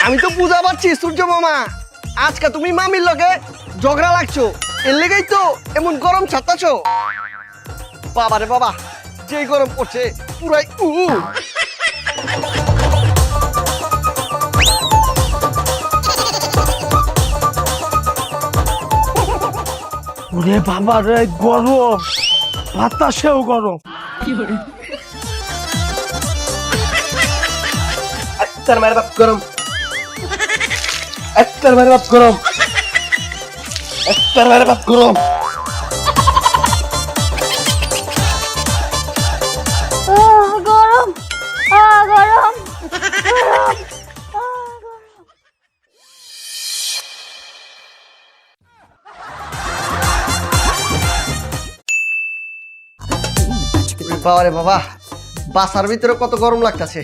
আমি তো বুঝা পারছি সূর্য মামা, আজকে তুমি মামির লগে ঝগড়া লাগছো, এর লেগেই তো এমন গরম ছাড়তাছো। বাবা রে বাবা, যেই গরম পড়ছে পুরাই ওরে বাবা রে, গরম, বাতাসেও গরম। একটার মায়ের বাপ গরম, একটার মায়ের বাপ গরম, একটার মায়ের বাপ গরম। গরম গরম। বাবা রে বাবা, বাসার ভিতরে কত গরম লাগতেছে।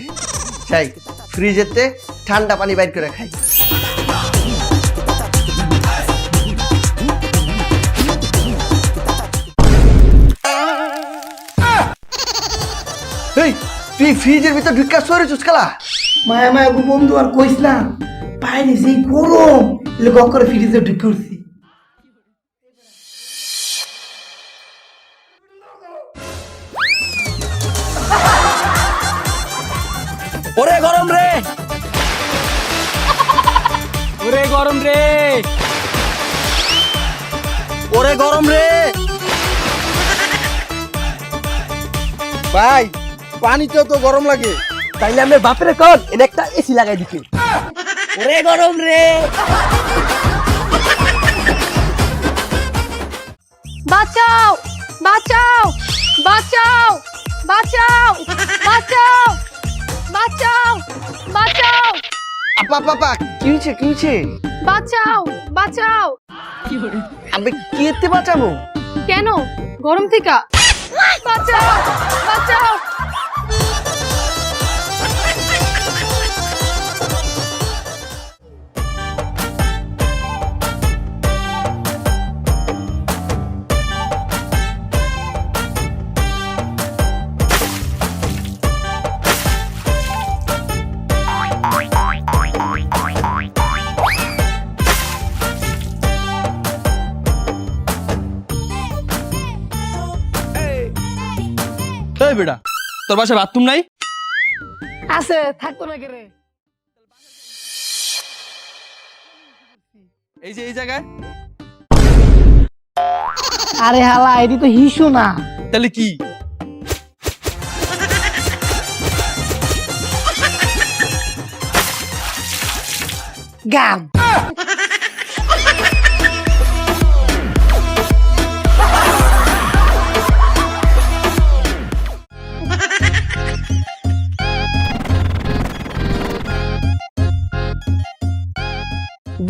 চাই ফ্রিজেতে ঠান্ডা পানি বাইর করে খাই। এই তুই ফ্রিজের ভিতর ঢুকা সরে চুসকালা। মায়া মায়া গো বন্ধু, আর কইস না, বাইরে সেই গরম, লোক করে ফ্রিজে ঢুকে উঠছি। ওরে গরম রে, ওরে গরম রে, ওরে গরম রে। ভাই পানিতেও তো গরম লাগে, তাইলে আমি বাপরে কর এনে একটা এসি লাগাই দিছি। ওরে গরম রে। বাঁচাও বাঁচাও বাঁচাও বাঁচাও বাঁচাও বাঁচাও বাঁচাও আপা পাপা কি হয়েছে কি হয়েছে? বাঁচাও বাঁচাও। আবে কি এতে বাঁচাবো? কেন? গরম থেকে বাঁচাও বাঁচাও। এই বেটা, তোর বাসায় বাথরুম নাই? আছে, থাকতো না কে রে? এই যে এই জায়গায়। আরে হালা, এটি তো হিসু না, তাহলে কি? গাম।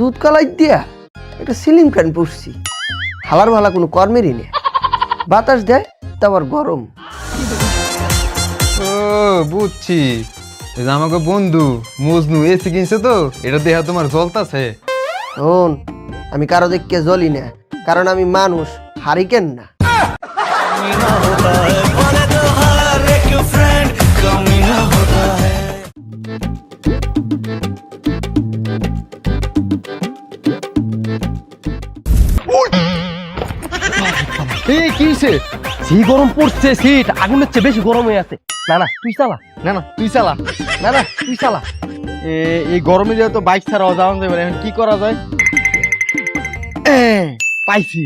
দুধ কালাই দিয়া একটা সিলিং ফ্যান পুষছি, হালার ভালা কোনো কর্মেরই নেই। বাতাস দেয় তারপর গরম। ও বুঝছি, এই যে আমাকে বন্ধু মজনু এসি কিনছে তো, এটা দেখা তোমার জ্বলতাছে। শোন, আমি কারো দেখকে জ্বলি না, কারণ আমি মানুষ, হারিকেন না। এই কিছে? সেই গরম পড়ছে, শীত আগুনের চেয়ে বেশি গরম হয়ে আছে। না না তুই চালা, না না তুই চালা, না না তুই চালা। এই গরমে যেহেতু বাইক ছাড়াও যাওয়া যাবে না, এখন কি করা যায়? পাইছি।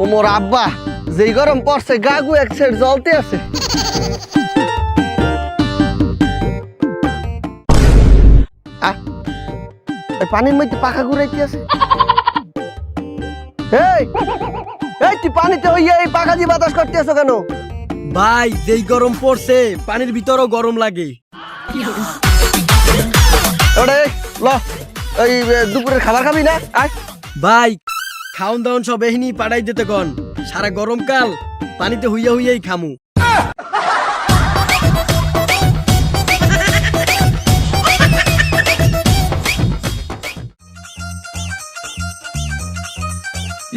ও মোর আব্বা, যেই গরম পড়ছে গাগু এক সাইড জ্বলতে আছে। পানির মধ্যে পাখা ঘুরাইতে আছে। এই এই তুই পানিতে হইয়া এই পাখা দিয়ে বাতাস করতে আছো কেন? ভাই যেই গরম পড়ছে পানির ভিতরও গরম লাগে। ওরে ল, এই দুপুরের খাবার খাবি না? আয় ভাই খাওন দাওন সব এহিনি পাঠাই দিতে কন, সারা গরমকাল পানিতে হুইয়া হুইয়াই খামু।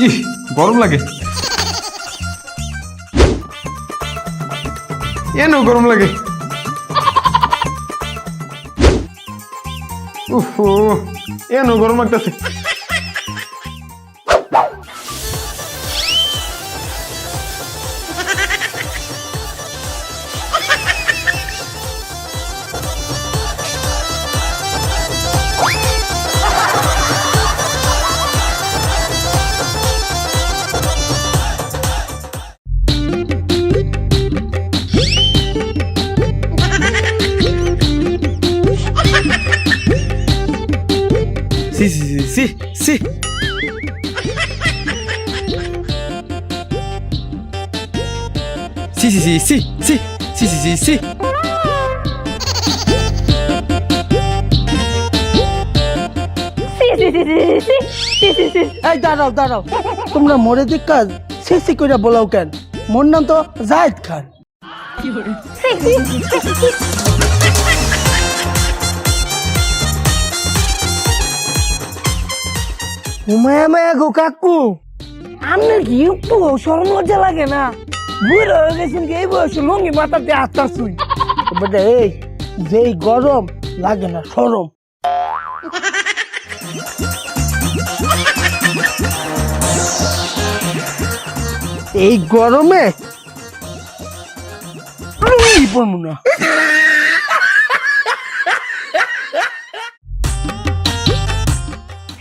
ইহ গরম লাগে, এনো গরম লাগে। উফ এনো গরম লাগতেছে। সি সি সি সি সি সি সি সি সি সি সি সি এই দাঁড়াও দাঁড়াও, তোমরা মরে দেখা সি করে বলাও কেন? মোর নাম তো জায়েদ খান। মায়া মায়া গো কাকু, আপনার কি একটু শরম লজ্জা লাগে না? বুড়ো হয়ে গেছেন কি এই বয়সে লঙ্গি মাথাতে আস্তার শুই? এই যেই গরম লাগে না সরম। এই গরমে লুঙ্গি পরবো না।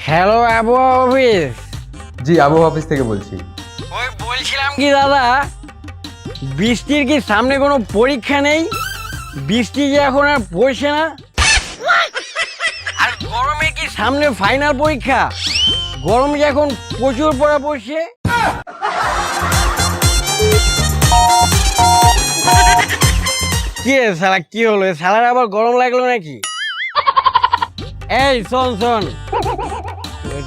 হ্যালো আবহাওয়া অফিস। জি আবহাওয়া অফিস থেকে বলছি। ওই বলছিলাম কি দাদা, বৃষ্টির কি সামনে কোনো পরীক্ষা নেই? বৃষ্টি যে এখন আর পড়ছে না, আর গরমে কি সামনে ফাইনাল পরীক্ষা? গরম যে এখন প্রচুর পড়া পড়ছে। কি রে শালা, কি হলো? শালার আবার গরম লাগলো নাকি? এই শোন শোন,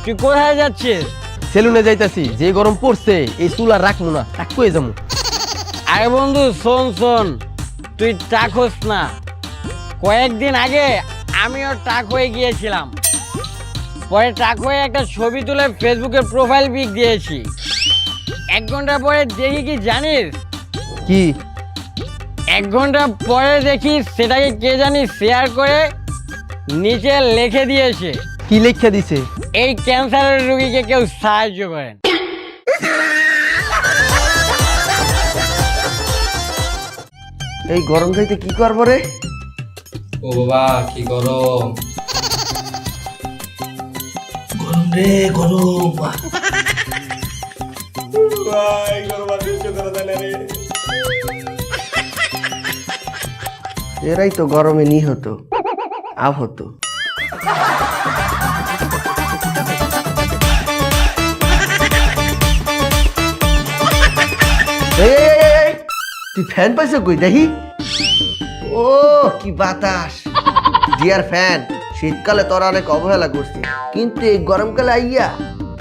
তুই কোথায় যাচ্ছিস? সেলুনে যাইতাছি, যে গরম পড়ছে এই চুল আর রাখবো না, টাক হয়ে যাবো। আরে বন্ধু শোন শোন, তুই টাক হোস না। কয়েকদিন আগে আমিও টাক হয়ে গিয়েছিলাম, পরে টাক হয়ে একটা ছবি তুলে ফেসবুকে প্রোফাইল পিক দিয়েছি। 1 ঘন্টা পরে দেখি কি জানিস? কি? 1 ঘন্টা পরে দেখি সেটাকে কে জানি শেয়ার করে নিচে লিখে দিয়েছে, কি লেখা দিছে? এই ক্যান্সারের রোগীকে কেউ সাহায্য করেন। এই গরম খাইতে কি করবো রে? ও বাবা কি গরম! গরম রে গরম। এরাই তো গরমে নিহত আহত। তুই ফ্যান পাইছ কই দেখি? ও কি বাতাস! ডিয়ার ফ্যান, শীতকালে তোরা অনেক অবহেলা করছি, কিন্তু এই গরমকালে আইয়া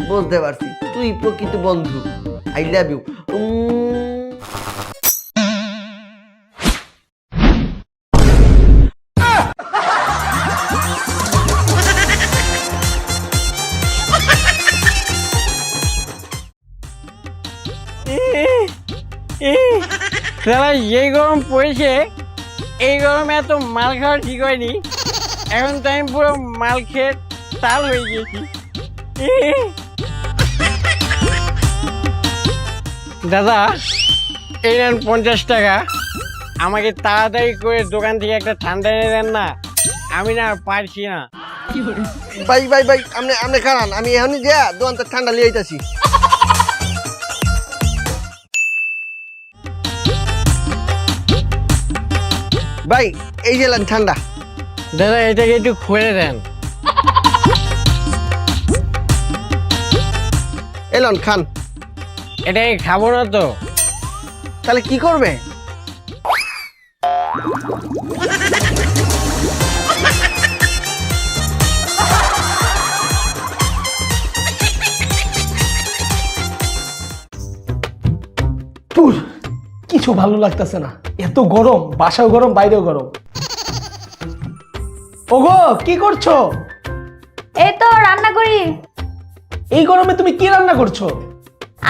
বুঝতে পারছি তুই প্রকৃত বন্ধু। I love you. শালা এই গরম পড়েছে, এই গরমে এত মাল খাওয়া ঠিক হয়নি। এখন তো আমি পুরো মাল খেয়ে তাল হয়ে গেছি। দাদা এই নেন 50 টাকা, আমাকে তাড়াতাড়ি করে দোকান থেকে একটা ঠান্ডা এনে দেন না, আমি না আর পারছি না। ভাই ভাই ভাই, আপনি খারান, আমি এখনই যা দোকান থেকে ঠান্ডা লিয়ে আইতাছি। ভাই এই যে লান ঠান্ডা। দাদা এটাকে একটু খুলে দেন। এলন খান। এটাকে খাবো না তো। তাহলে কি করবে? কিছু ভালো লাগতেছে না, এত গরম, বাসাও গরম বাইরেও গরম। ওগো কি করছো? এই তো রান্না করি। এই গরমে তুমি কি রান্না করছো?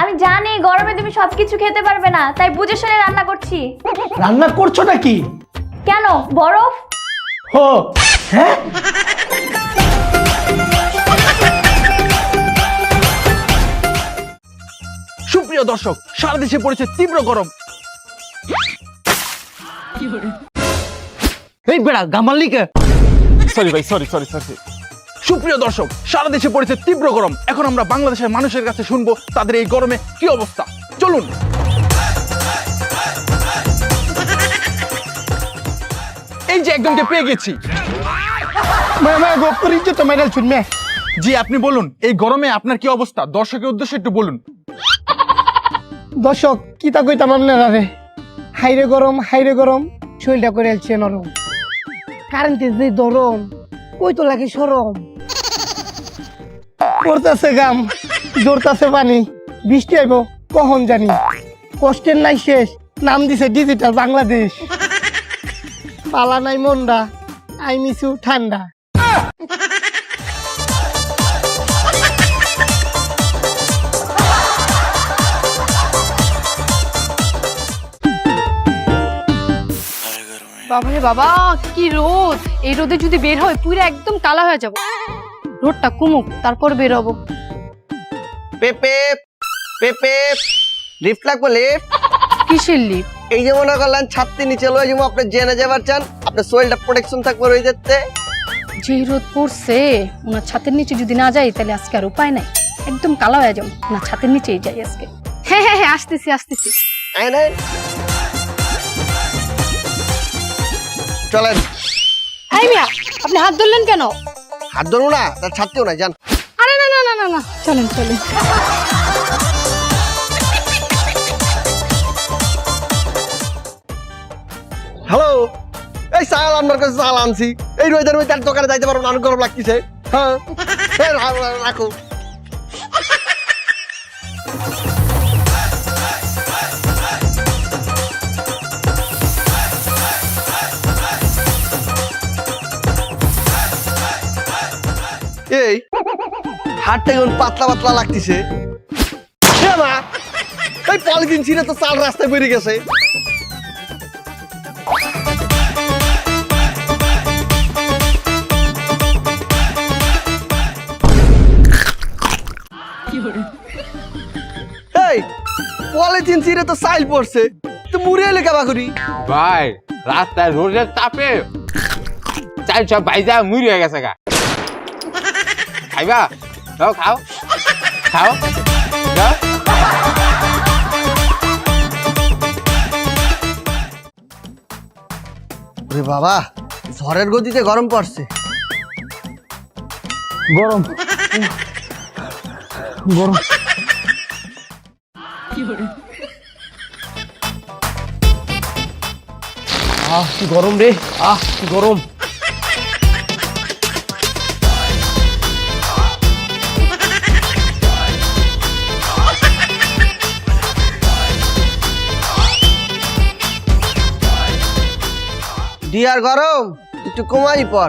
আমি জানি গরমে তুমি সবকিছু খেতে পারবে না, তাই বুঝে শুনে রান্না করছি। রান্না করছোটা কি? কেন, বরফ? হো, হ্যাঁ। সুপ্রিয় দর্শক, সারা দেশে পড়েছে তীব্র গরম। এই বেড়া গামালিকে সরি ভাই, সরি। সুপ্রিয় দর্শক, সারা দেশে পড়েছে তীব্র গরম। এখন আমরা বাংলাদেশের মানুষের কাছে শুনবো তাদের এই গরমে কি অবস্থা। চলুন। এই যে একজনকে পেয়ে গেছি। জি, আপনি বলুন, এই গরমে আপনার কি অবস্থা? দর্শকের উদ্দেশ্যে একটু বলুন। দর্শক কি তা কইতাম আপনারা রে, হাইরে গরম, শরীরটা করে আসছে নরম, কারেন্টের যে গরম, কই তো লাগে সরম, পড়তাছে গাম, জোরতাছে পানি, বৃষ্টি আইব কখন জানি, কষ্টের নাই শেষ, নাম দিছে ডিজিটাল বাংলাদেশ, পালা নাই মন্ডা, আই মিছু ঠান্ডা। বাবারে বাবা, কি রোদ! এই রোদে যদি বের হয় পুরো একদম কালা হয়ে যাব। রোদটা কমুক, তারপর বের হবো। পেপে পেপে লিফট লাগবে, লিফট। কিসের লিপ? এই যে মনে করলেন ছাত্রী নিচে লয়ে যাবো, আপনি জেনে যাবার চান, আপনার সোয়েলটা প্রোটেকশন থাকবে রয়ে যেতে। যে রোদ পড়ছে, ওনার ছাতের নিচে যদি না যাই তাহলে আজকে আর উপায় নাই, একদম কালা হয়ে যাবো। না, ছাতের নিচেই যাই আজকে। হ্যাঁ, আসতেছি। আয় নাই, চলেন। এই মিয়া, আপনি হাত ধরলেন কেন? হাত ধরবো না, তার ছাত্রীও নাই, যান। আরে না, চলেন। হ্যালো, এই চাল আপনার কাছে চাল আনছি, এই রোদের মধ্যে তার দোকানে যাইতে পারবো না, অনেক গরম লাগতেছে। হ্যাঁ, রাখো। এই হাতটা এখন পাতলা লাগতেছে। এই পলিথিন ছিঁড়ে তো চাল রাস্তায় বেরিয়ে গেছে। এই পলিথিন ছিঁড়ে তো চাইল পড়ছে, তো মুড়ে এলে কেবা করি? ভাই, রাস্তায় রোদের তাপে চাল সব ভাইজা মুড়ি হয়ে গেছে গা। খাইবা? খাও। ওরে বাবা, ঝড়ের গতিতে গরম পড়ছে। গরম কি গরম রে, কি গরম। ডিয়ার গরম, একটু কমাই পর,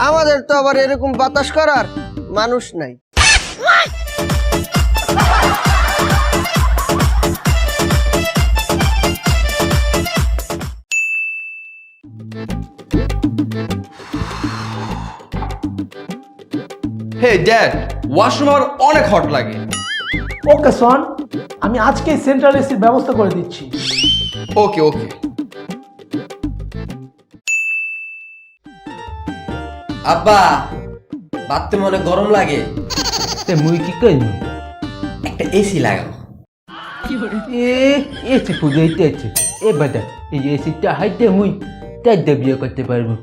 আমাদের তো আবার এরকম বাতাস করার মানুষ নাই। হে ড্যাড, ওয়াশরুম আমার অনেক হট লাগে। ওকে সন, আমি আজকে সেন্ট্রাল এসির ব্যবস্থা করে দিচ্ছি। ওকে। আব্বা, বাথরুমে অনেক গরম লাগে, মুই কি করবো? একটা এসি লাগাও। এসি খুঁজে আছে। এ বাদা, এই এসিটা হাইতে মুই তাই বিয়ে করতে পারবো।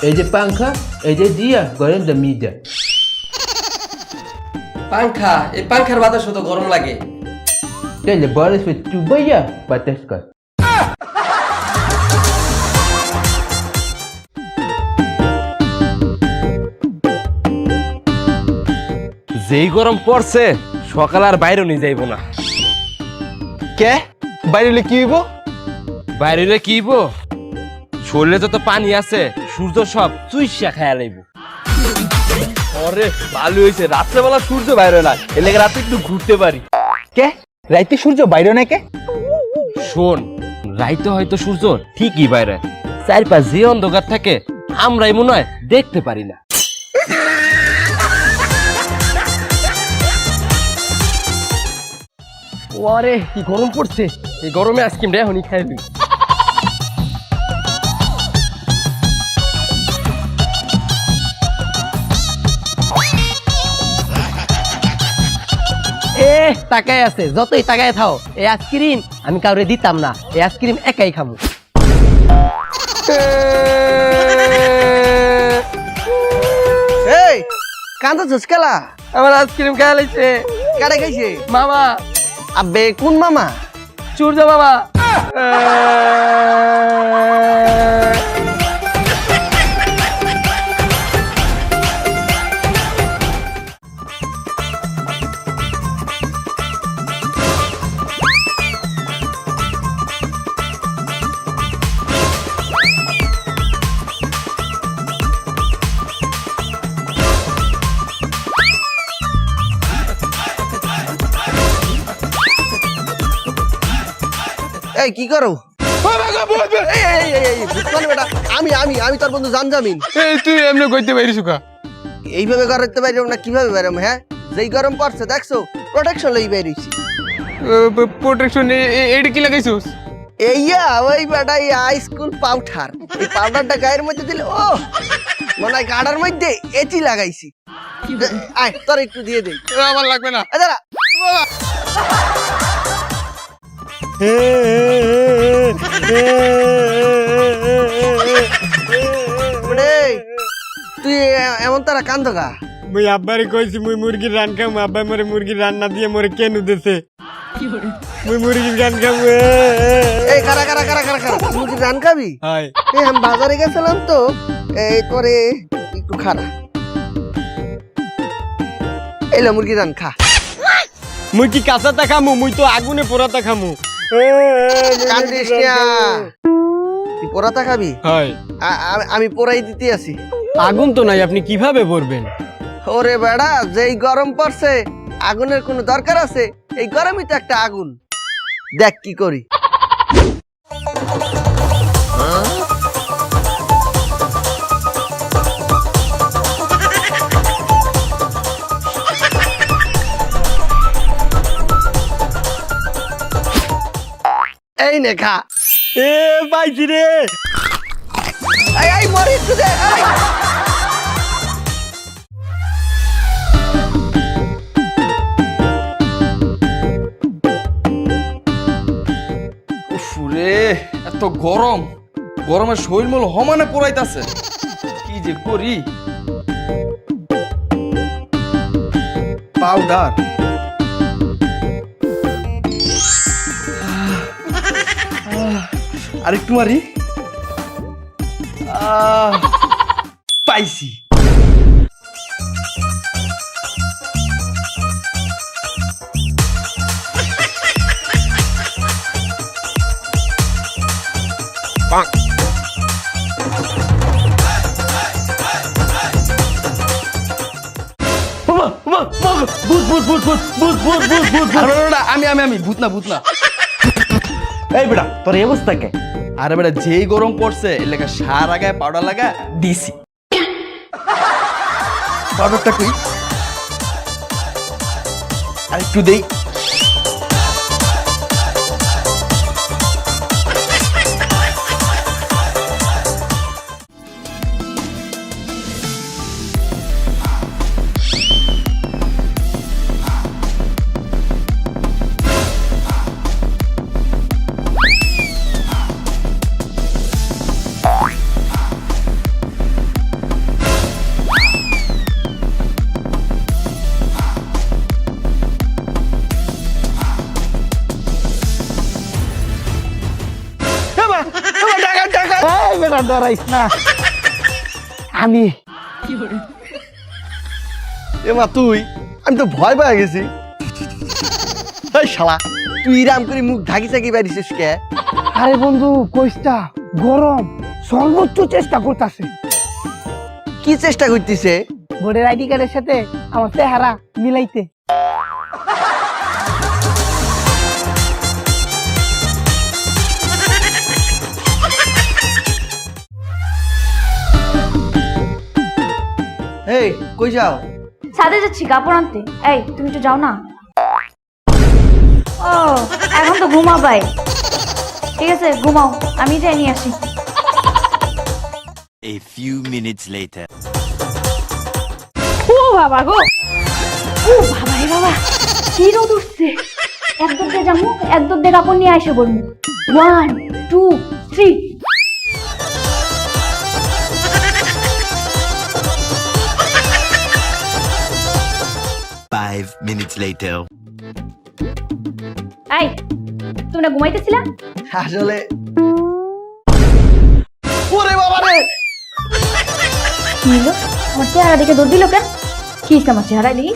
এই যে পাংখা, এই যে দিয়া গরম জমি যা। পাংখা, এই পাংখার বাতাস তো গরম লাগে। তাহলে বরফ চুবাইয়া বাতাস কর। যেই গরম পড়ছে, সকাল আর বাইরে নিয়ে যাইব না। কে বাইরে হলে কি হইব? বাইরে হইলে কি হইব? শরীরে যত পানি আছে সূর্য সব চুইসা খায়া লাইব। আরে ভালো হইছে, রাত্রেবেলা সূর্য বাইরে না, এর লেগে রাতে একটু ঘুরতে পারি। কে রাইতে সূর্য বাইরে না কে? শোন, রাইতে হয়তো সূর্য ঠিকই বাইরে, চারপাশ যে অন্ধকার থাকে আমরাই মনে হয় দেখতে পারি না। ওরে কি গরম পড়ছে, এই গরমে আইসক্রিমটা এখনই খাই লই। তাকায় আছে, যতই তাকায় থাও, এই আইসক্রিম আমি কাউরে দিতাম না, এই আইসক্রিম একাই খামু। এই কান্দা ঝুসকালা, আমার আইসক্রিম খাওয়া লাইছে কারে খাইছে? মামা। আবে কোন মামা? সূর্য মামা। এই কি করো? বেটা আমি আমি আমি তোর বন্ধু জানজামিন। তুই এমনি কইতে পারিস কা? এইভাবে করতে পারলাম না, কিভাবে পারলাম? হ্যাঁ, যেই গরম পড়ছে দেখছো, প্রোটেকশন লই বেরিয়েছি। প্রোটেকশন এইটা কি লাগাইছিস? এইয়া ওই বেটা হাই স্কুল পাউডার, এই পাউডারটা গায়ের মধ্যে দিলে ও মনে হয় গাড়ার মধ্যে এটি লাগাইছি। আয় তোর একটু দিয়ে দেই। আমার লাগবে না। দাঁড়া তুই এমন তারা কান্দ গা? মুই আব্বারে কইছি মুই মুরগির রান খাম, আব্বা মরে মুরগির রান্না দিয়ে মরে কেন দিছে? মুই মুরগির রান খাম। এই কারা কারা কারা কারা কারা মুরগির রান খাবি? হাই এই আমি বাজারে গেছিলাম তো, এই তোরে একটু খারা এলো মুরগির রান খা। মুই কি কাঁচাটা খামু? মুই তো আগুনে পোড়াটা খামু। কান্দিস না, তুই পোড়াটা খাবি? হাই আমি পোড়াই দিতে আছি। আগুন তো নাই, আপনি কিভাবে পড়বেন? ওরে বেড়া, যেই গরম পড়ছে আগুনের কোনো দরকার আছে? এই গরমই তো একটা আগুন। দেখ কি করি। এই নে খা। এ পাইছি রে। এই মরি একটু দে। উফরে এত গরম, গরমে শরীর মূল হমানে পড়াইতাছে, কি যে করি। পাউডার আরেকটু মারি। পাইছি। আমি আমি আমি ভূত না, ভূত না। এই বেটা তোর এই অবস্থা কে? আরে বেটা যেই গরম পড়ছে এর লেগে সার আগায় পাউডার লাগা দিছি। পাউডারটা কই? আর একটু দেই। ডরাইস না, আমি এমা তুই, আমি তো ভয় পেয়ে গেছি। এই শালা তুই রাম করে মুখ ঢাকি চাকি বাড়িছিস কে? আরে বন্ধু কইস্তা গরম সর্বোচ্চ চেষ্টা করতেছে। কি চেষ্টা করতেছে? ভোটার আইডি কার্ডের সাথে আমার চেহারা মিলাইতে। এই কই যাও? ছাদে যাচ্ছি কাপড় আনতে। এই তুমি একটু যাও না। ও এখন তো ঘুমাবাই, ঠিক আছে ঘুমাও, আমি যাই নিয়ে আসি। A few minutes later. ও বাবা গো, ও বাবা রে বাবা, কি রোদ উঠছে। এক দর দিয়ে যাবো, এক দর দিয়ে কাপড় নিয়ে আসে বলবো। 1 2 3। 5 minutes later. এই তুমি না ঘুমাইতেছিলা? আসলে ওরে বাবা রে, কি হলো? আমার চেহারা দেখে দৌড় দিল কেন? কি হয়েছে আমার চেহারায় দেখি?